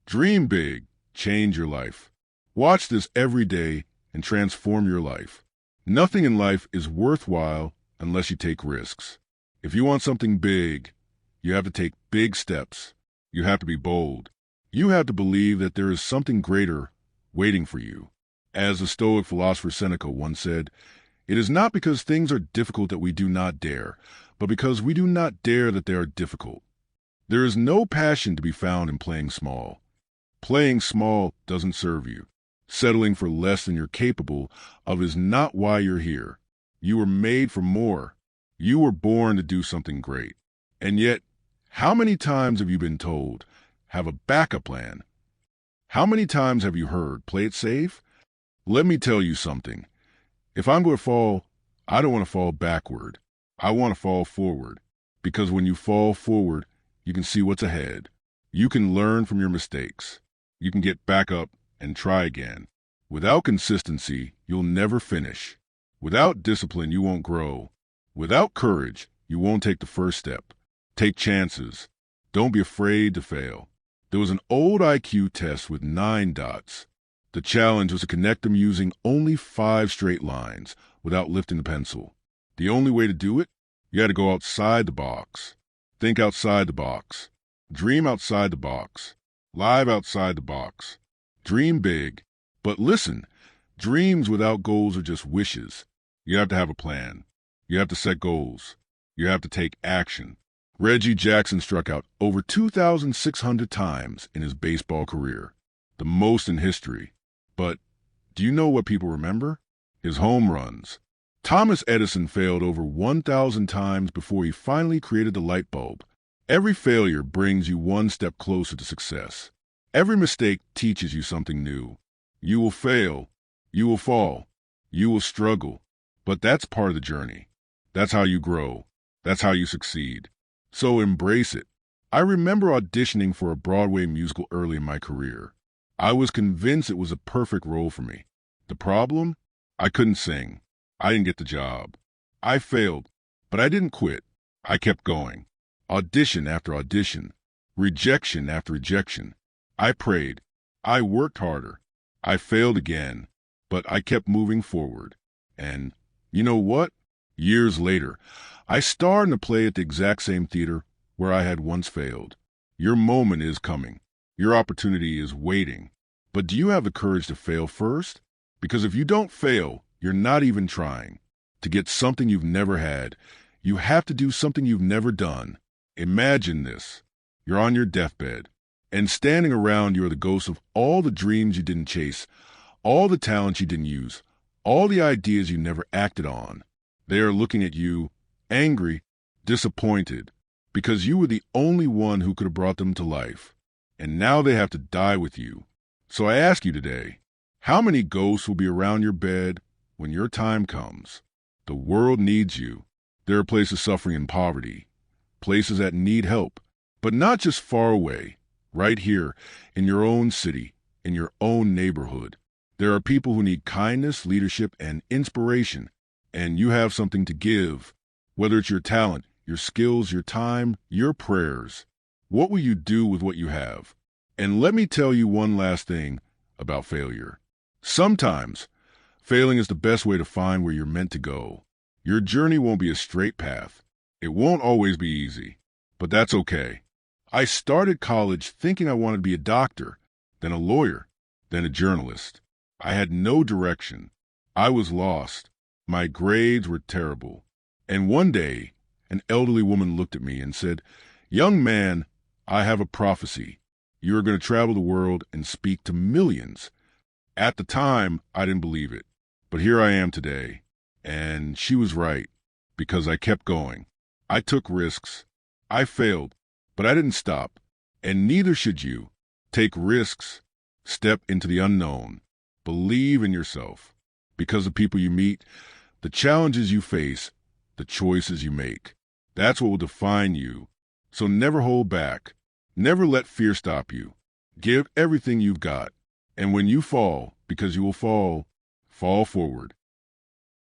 Dream big, change your life. Watch this every day and transform your life. Nothing in life is worthwhile unless you take risks. If you want something big, you have to take big steps. You have to be bold. You have to believe that there is something greater waiting for you. As the Stoic philosopher Seneca once said, "It is not because things are difficult that we do not dare, but because we do not dare that they are difficult." There is no passion to be found in playing small. Playing small doesn't serve you. Settling for less than you're capable of is not why you're here. You were made for more. You were born to do something great. And yet, how many times have you been told, have a backup plan? How many times have you heard, play it safe? Let me tell you something. If I'm going to fall, I don't want to fall backward. I want to fall forward. Because when you fall forward, you can see what's ahead. You can learn from your mistakes. You can get back up and try again. Without consistency, you'll never finish. Without discipline, you won't grow. Without courage, you won't take the first step. Take chances. Don't be afraid to fail. There was an old IQ test with 9 dots. The challenge was to connect them using only 5 straight lines without lifting the pencil. The only way to do it, you had to go outside the box. Think outside the box. Dream outside the box. Live outside the box. Dream big. But listen, dreams without goals are just wishes. You have to have a plan. You have to set goals. You have to take action. Reggie Jackson struck out over 2,600 times in his baseball career, the most in history. But do you know what people remember? His home runs. Thomas Edison failed over 1,000 times before he finally created the light bulb. Every failure brings you one step closer to success. Every mistake teaches you something new. You will fail. You will fall. You will struggle. But that's part of the journey. That's how you grow. That's how you succeed. So embrace it. I remember auditioning for a Broadway musical early in my career. I was convinced it was a perfect role for me. The problem? I couldn't sing. I didn't get the job. I failed, but I didn't quit. I kept going. Audition after audition. Rejection after rejection. I prayed. I worked harder. I failed again, but I kept moving forward. And you know what? Years later, I starred in a play at the exact same theater where I had once failed. Your moment is coming. Your opportunity is waiting. But do you have the courage to fail first? Because if you don't fail, you're not even trying. To get something you've never had, you have to do something you've never done. Imagine this. You're on your deathbed, and standing around you are the ghosts of all the dreams you didn't chase, all the talents you didn't use, all the ideas you never acted on. They are looking at you, angry, disappointed, because you were the only one who could have brought them to life. And now they have to die with you. So I ask you today, how many ghosts will be around your bed when your time comes? The world needs you. There are places suffering in poverty, places that need help, but not just far away, right here in your own city, in your own neighborhood. There are people who need kindness, leadership, and inspiration, and you have something to give, whether it's your talent, your skills, your time, your prayers. What will you do with what you have? And let me tell you one last thing about failure. Sometimes, failing is the best way to find where you're meant to go. Your journey won't be a straight path. It won't always be easy, but that's okay. I started college thinking I wanted to be a doctor, then a lawyer, then a journalist. I had no direction. I was lost. My grades were terrible. And one day, an elderly woman looked at me and said, "Young man, I have a prophecy. You are going to travel the world and speak to millions." At the time, I didn't believe it. But here I am today. And she was right, because I kept going. I took risks. I failed, but I didn't stop. And neither should you. Take risks. Step into the unknown. Believe in yourself. Because the people you meet, the challenges you face, the choices you make. That's what will define you. So never hold back. Never let fear stop you. Give everything you've got. And when you fall, because you will fall, fall forward.